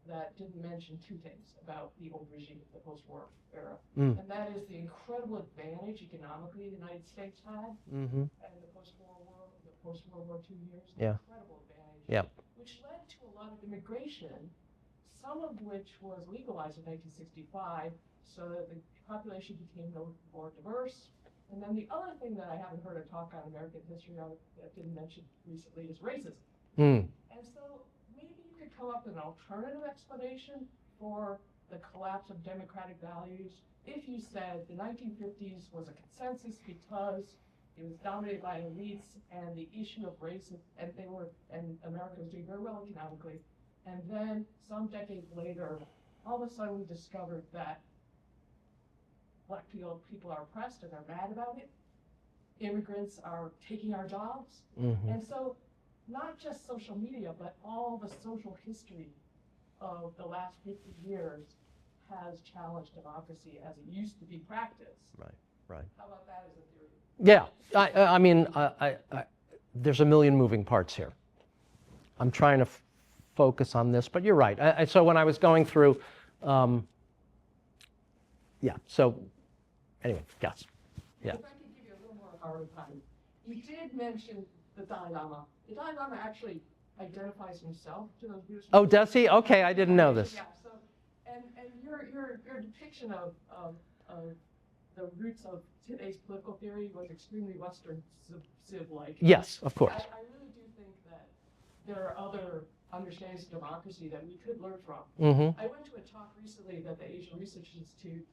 that didn't mention two things about the old regime, the post-war era. And that is the incredible advantage economically the United States had and the post-World War II years. Yeah. Incredible advantage. Yeah. Which led to a lot of immigration, some of which was legalized in 1965, so that the population became more diverse. And then the other thing that I haven't heard a talk on American history on that didn't mention recently is racism. And so maybe you could come up with an alternative explanation for the collapse of democratic values if you said the 1950s was a consensus because it was dominated by elites and the issue of race, and America was doing very well economically. And then some decades later, all of a sudden we discovered that Black people are oppressed and they're mad about it. Immigrants are taking our jobs. And so not just social media, but all the social history of the last 50 years has challenged democracy as it used to be practiced. Right. How about that as a theory? Yeah, I mean, there's a million moving parts here. I'm trying to focus on this, but you're right. So when I was going through, so anyway, yes. Yeah. If I could give you a little more hard time, you did mention the Dalai Lama. The Dalai Lama actually identifies himself to those views. Oh, does he? Okay, I didn't know this. Yeah. So, and your depiction of the roots of today's political theory was extremely Western civ-like. Yes, of course. I really do think that there are other understandings of democracy that we could learn from. I went to a talk recently that the Asian Research Institute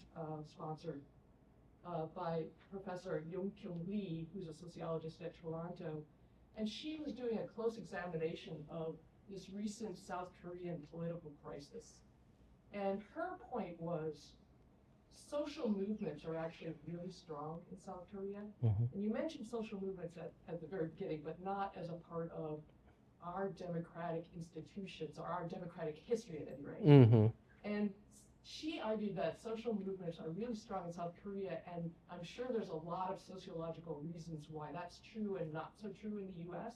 sponsored by Professor Yong-Kyung Lee, who's a sociologist at Toronto, and she was doing a close examination of this recent South Korean political crisis. And her point was social movements are actually really strong in South Korea. And you mentioned social movements at the very beginning, but not as a part of our democratic institutions or our democratic history at any rate. And she argued that social movements are really strong in South Korea, and I'm sure there's a lot of sociological reasons why that's true and not so true in the US.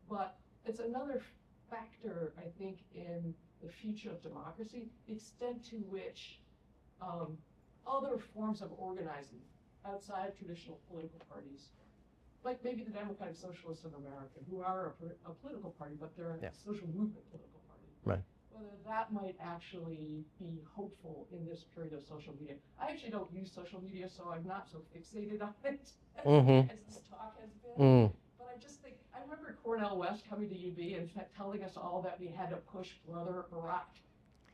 But it's another factor, I think, in the future of democracy, the extent to which other forms of organizing outside traditional political parties, like maybe the Democratic Socialists of America, who are a political party, but they're a social movement political party. Right. whether that might actually be hopeful in this period of social media. I actually don't use social media, so I'm not so fixated on it as this talk has been. But I just think, I remember Cornel West coming to UB and telling us all that we had to push Brother Barack.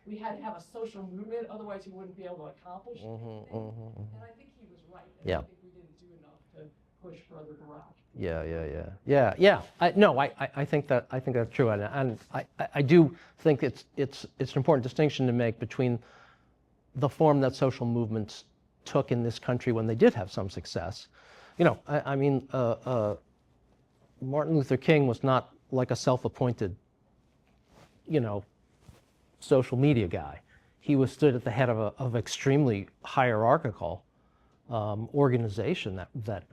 We had to have a social movement, otherwise we wouldn't be able to accomplish anything. And I think he was right. And Yeah. I think we didn't do enough to push Brother Barack. Yeah. I think that's true, and I do think it's an important distinction to make between the form that social movements took in this country when they did have some success. You know, I mean, Martin Luther King was not like a self-appointed, you know, social media guy. He was stood at the head of extremely hierarchical organization that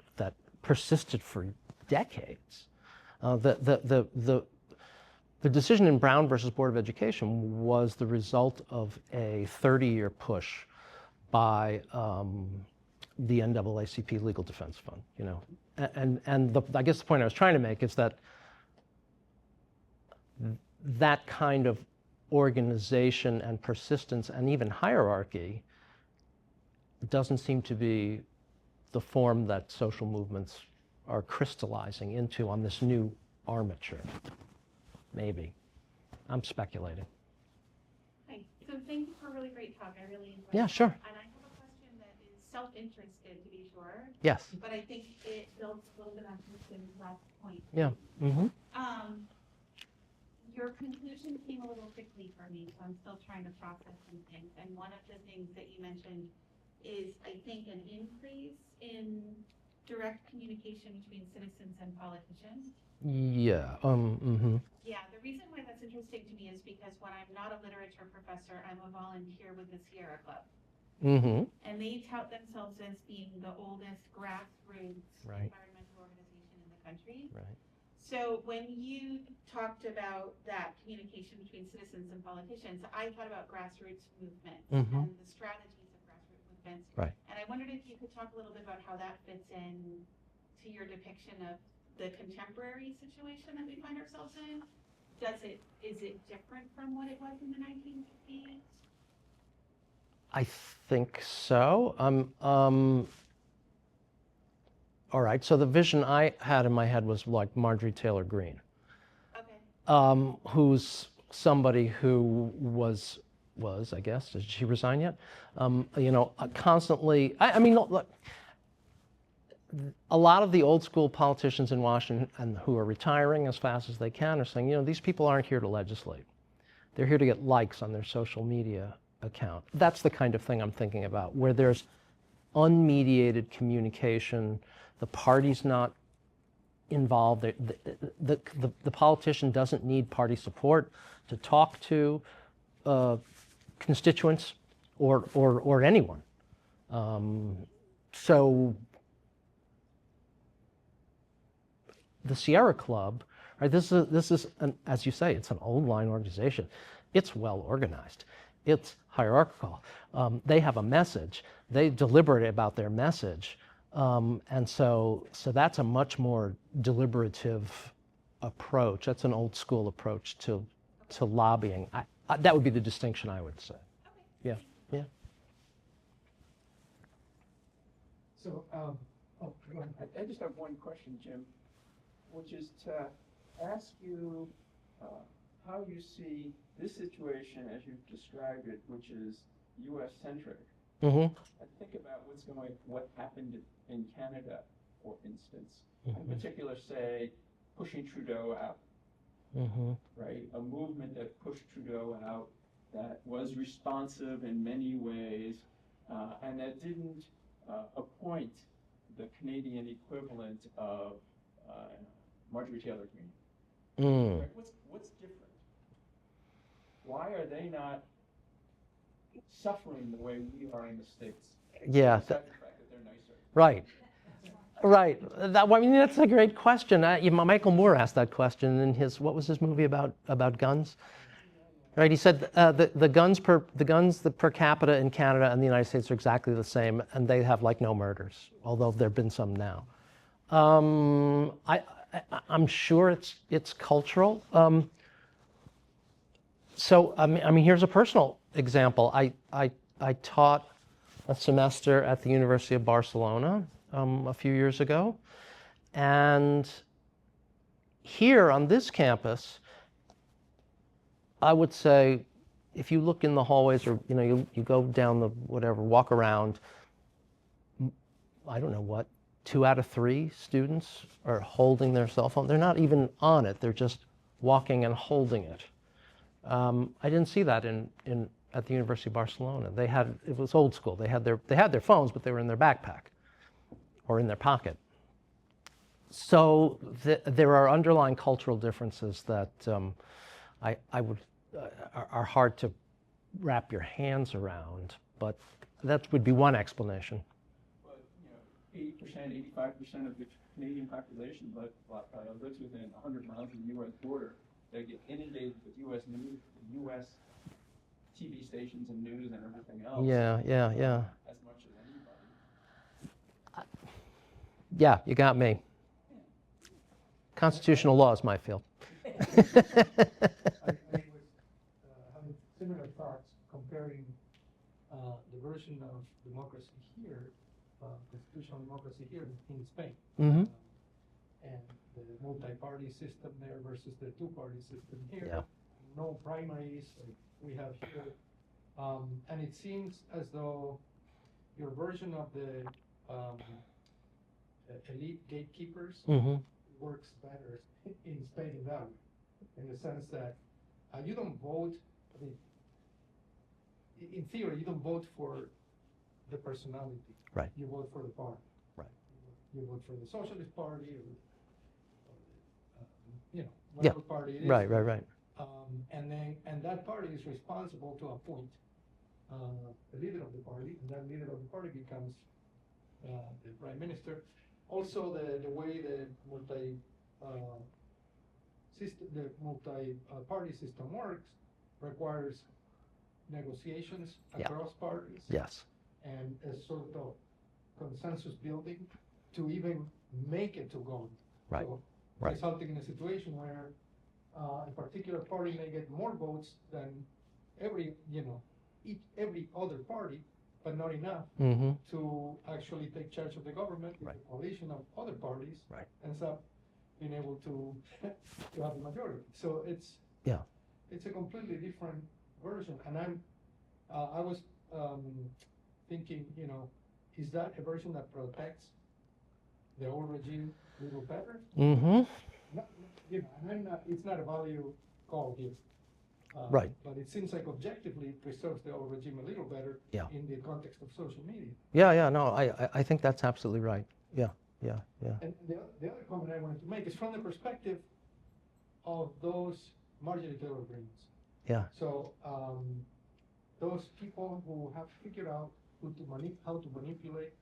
persisted for decades. The decision in Brown versus Board of Education was the result of a 30-year push by the NAACP Legal Defense Fund. You know, and I guess the point I was trying to make is that that kind of organization and persistence and even hierarchy doesn't seem to be the form that social movements are crystallizing into on this new armature. Maybe. I'm speculating. Hi. So thank you for a really great talk. I really enjoyed it. Yeah, sure. And I have a question that is self-interested, to be sure, Yes. but I think it builds a little bit on Kristen's last point. Yeah. Mm-hmm. Your conclusion came a little quickly for me, so I'm still trying to process some things. And one of the things that you mentioned is, I think, an increase in direct communication between citizens and politicians. Yeah. Yeah, the reason why that's interesting to me is because when I'm not a literature professor, I'm a volunteer with the Sierra Club. Mm-hmm. And they tout themselves as being the oldest grassroots Right. environmental organization in the country. Right. So when you talked about that communication between citizens and politicians, I thought about grassroots movements and the strategies of grassroots movements. Right. And I wondered if you could talk a little bit about how that fits in to your depiction of the contemporary situation that we find ourselves in. Is it different from what it was in the 1950s? I think so. All right. So the vision I had in my head was like Marjorie Taylor Greene. Okay. Who's somebody who was, I guess, did she resign yet? You know, constantly, I mean, look, a lot of the old school politicians in Washington and who are retiring as fast as they can are saying, you know, these people aren't here to legislate. They're here to get likes on their social media account. That's the kind of thing I'm thinking about, where there's unmediated communication, the party's not involved, the politician doesn't need party support to talk to constituents or anyone. So the Sierra Club, right? This is as you say, it's an old line organization. It's well organized. It's hierarchical. They have a message. They deliberate about their message, and so that's a much more deliberative approach. That's an old school approach to lobbying. That would be the distinction I would say. Okay. Yeah. So, I just have one question, Jim, which is to ask you how you see this situation as you've described it, which is U.S.-centric. Mm-hmm. I think about what happened in Canada, for instance. In particular, say, pushing Trudeau out, right? A movement that pushed Trudeau out, that was responsive in many ways, and that didn't appoint the Canadian equivalent of Marjorie Taylor Greene. Right? What's different? Why are they not suffering the way we are in the States? Yeah. Besides the fact that they're nicer. Right. Right. I mean, that's a great question. Michael Moore asked that question in what was his movie about guns? Right. He said the guns per capita in Canada and the United States are exactly the same, and they have like no murders, although there've been some now. I'm sure it's cultural. So, I mean, here's a personal example. I taught a semester at the University of Barcelona a few years ago. And here on this campus, I would say, if you look in the hallways or, you go down the whatever, walk around, I don't know what, 2 out of 3 students are holding their cell phone. They're not even on it. They're just walking and holding it. I didn't see that at the University of Barcelona. It was old school. They had their phones, but they were in their backpack or in their pocket. So there are underlying cultural differences that are hard to wrap your hands around, but that would be one explanation. But 80%, 85% of the Canadian population lives within 100 miles of the U.S. border. They get inundated with U.S. news, U.S. TV stations and news and everything else. Yeah. As much as anybody. Yeah, you got me. Constitutional law is my field. I was having similar thoughts comparing the version of democracy here, constitutional democracy here in Spain, Mm-hmm. and the multi-party system there versus the two-party system here. Yeah. No primaries like we have here, and it seems as though your version of the elite gatekeepers Mm-hmm. works better in Spain in that way, in the sense that you don't vote. I mean, in theory, you don't vote for the personality. Right. You vote for the party. Right. You vote for the Socialist Party or Yeah. whatever party it is. Right. And that party is responsible to appoint the leader of the party, and that leader of the party becomes the prime minister. Also, the way the multi-party system works requires negotiations Yeah. across parties Yes. and a sort of consensus building to even make it to government. Right. So, Right. resulting in a situation where a particular party may get more votes than every other party, but not enough Mm-hmm. to actually take charge of the government. Right. The coalition of other parties Right. ends up being able to have the majority. So it's a completely different version. And I was thinking, is that a version that protects the old regime a little better? Mm-hmm. And it's not a value call here. Right. But it seems like objectively it preserves the old regime a little better Yeah. in the context of social media. Yeah. No, I think that's absolutely right. Yeah. And the other comment I wanted to make is from the perspective of those marginally tailored brains. Yeah. So those people who have figured out how to manipulate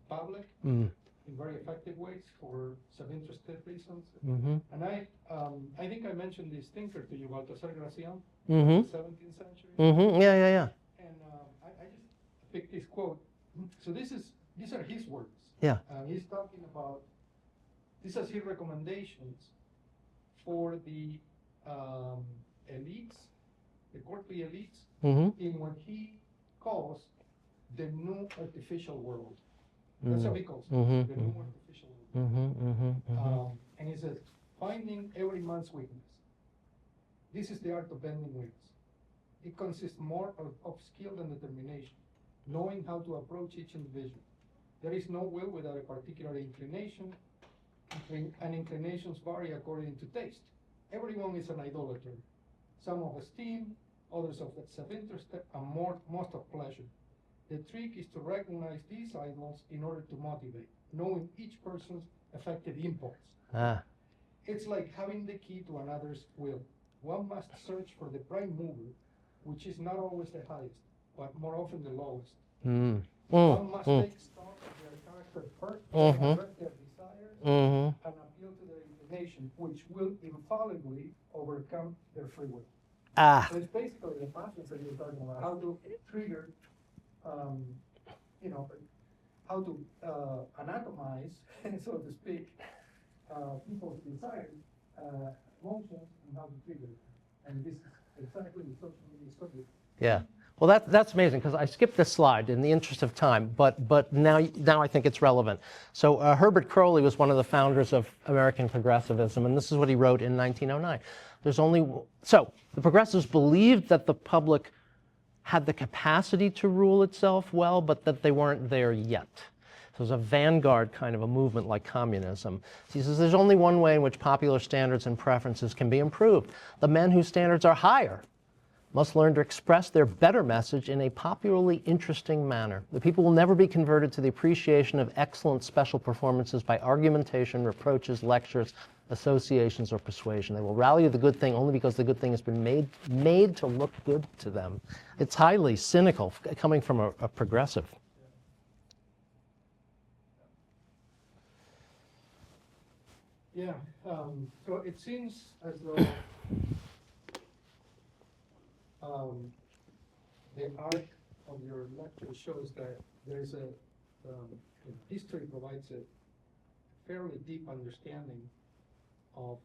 public Mm. in very effective ways for self-interested reasons. Mm-hmm. And I think I mentioned this thinker to you, Baltasar Gracián, Mm-hmm. 17th century. Mm-hmm. Yeah. And I just picked this quote. So these are his words. Yeah. He's talking about, these are his recommendations for the elites, the courtly elites, Mm-hmm. in what he calls the new artificial world. That's how he calls it, Mm-hmm. the new artificial world. Mm-hmm. Mm-hmm. And he says, finding every man's weakness. This is the art of bending wings. It consists more of skill than determination, knowing how to approach each individual. There is no will without a particular inclination, and inclinations vary according to taste. Everyone is an idolater, some of esteem, others of self-interest, and most of pleasure. The trick is to recognize these idols in order to motivate, knowing each person's affected impulse. Ah. It's like having the key to another's will. One must search for the prime mover, which is not always the highest, but more often the lowest. Mm. One must take stock of their character first, and address their desires, Mm-hmm. and appeal to their inclination, which will infallibly overcome their free will. Ah. So it's basically the process that you're talking about, how to trigger, how to anatomize, so to speak, people's desires, emotions, and how to trigger them. And this is Exactly, social media is good. Yeah. Well, that's amazing because I skipped this slide in the interest of time, but now I think it's relevant. So Herbert Crowley was one of the founders of American progressivism, and this is what he wrote in 1909. So the progressives believed that the public had the capacity to rule itself well, but that they weren't there yet. So it was a vanguard kind of a movement like communism. So he says there's only one way in which popular standards and preferences can be improved. The men whose standards are higher must learn to express their better message in a popularly interesting manner. The people will never be converted to the appreciation of excellent special performances by argumentation, reproaches, lectures, associations, or persuasion. They will value the good thing only because the good thing has been made to look good to them. It's highly cynical coming from a progressive. Yeah, so it seems as though the arc of your lecture shows that there is history provides a fairly deep understanding of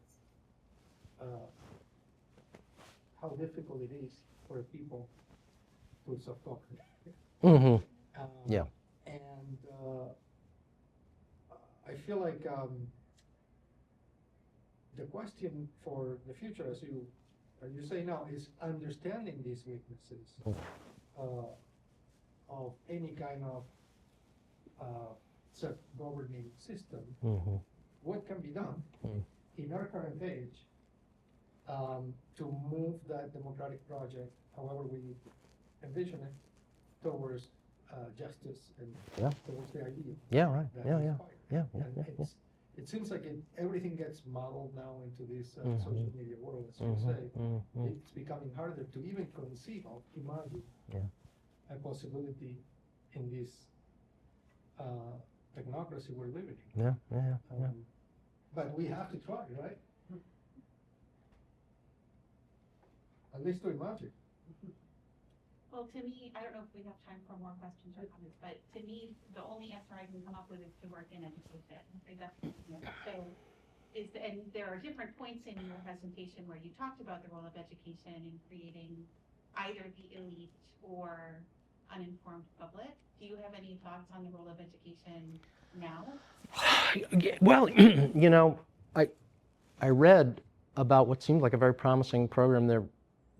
how difficult it is for people to self-talk. Mm-hmm. Yeah. And I feel like the question for the future, as you say now, is understanding these weaknesses of any kind of self-governing system. Mm-hmm. What can be done in our current age to move that democratic project, however we envision it, towards justice and towards the idea. Yeah, right. That Yeah, we yeah. aspire. Yeah, And yeah, yeah. it seems like everything gets modeled now into this Mhm. social media world, as you Mhm, say. mhm. It's becoming harder to even conceive of, imagine Yeah. a possibility in this technocracy we're living in. Yeah, yeah, yeah. But we have to try, right? At least to imagine. Well, to me, I don't know if we have time for more questions or comments, but to me, the only answer I can come up with is to work in education. I definitely know. So, and there are different points in your presentation where you talked about the role of education in creating either the elite or uninformed public. Do you have any thoughts on the role of education now? Well, I read about what seemed like a very promising program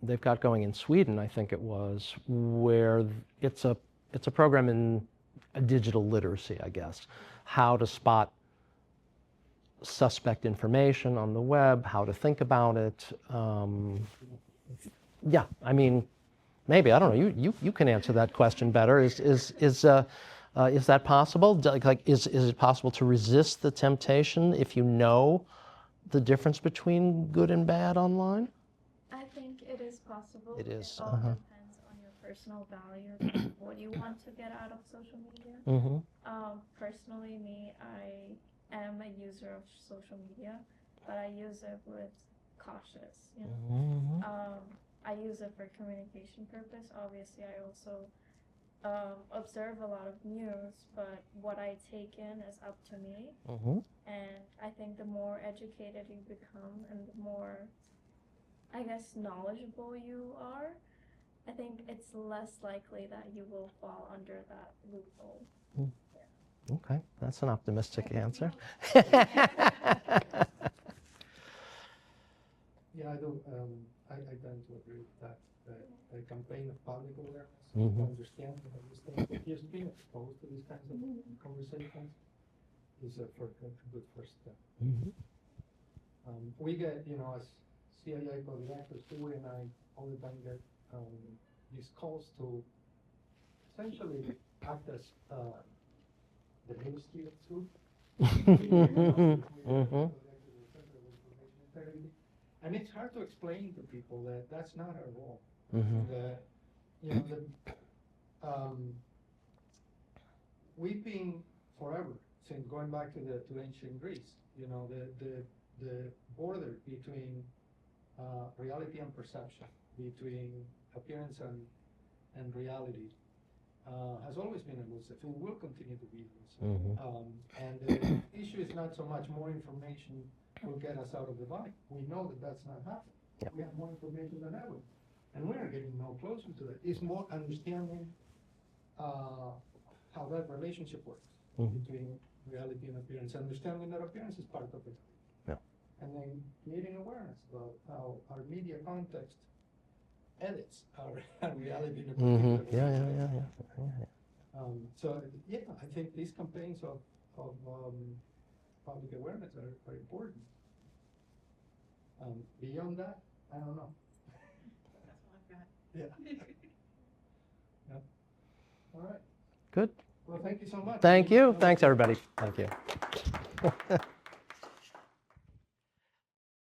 they've got going in Sweden, I think it was, where it's a program in digital literacy, I guess, how to spot suspect information on the web, how to think about it. Yeah, I mean, maybe, I don't know. You can answer that question better. Is that possible? Is it possible to resist the temptation if you know the difference between good and bad online? I think it is possible. It is, It all depends on your personal values and what you want to get out of social media. Mm-hmm. Personally, I am a user of social media, but I use it with cautious. Mm-hmm. I use it for communication purpose. Obviously, I also observe a lot of news, but what I take in is up to me. Mm-hmm. And I think the more educated you become and the more, I guess, knowledgeable you are, I think it's less likely that you will fall under that loophole. Okay, that's an optimistic answer. Yeah, I do. I tend to agree with that. The campaign of public awareness, Mhm. to understand just being exposed to these kinds of conversations is a good first step. Mhm. We get, as CIA co-directors, Stuart and I all the time get these calls to essentially act as the Ministry of Truth. Mhm. And it's hard to explain to people that that's not our role. Mhm. We've been forever, since going back to ancient Greece, the border between reality and perception, between appearance and reality, has always been elusive. It will continue to be elusive. Mhm. And the issue is not so much more information will get us out of the bind. We know that that's not happening. Yep. We have more information than ever. And we're getting no closer to that. It's more understanding how that relationship works between reality and appearance. Understanding that appearance is part of it. Yeah. And then creating awareness about how our media context edits our reality in a particular way. Yeah. So yeah, I think these campaigns of public awareness are important. Beyond that, I don't know. That's all I've got. Yeah. Yeah. All right. Good. Well, thank you so much. Thank you. Thanks, everybody. Thank you.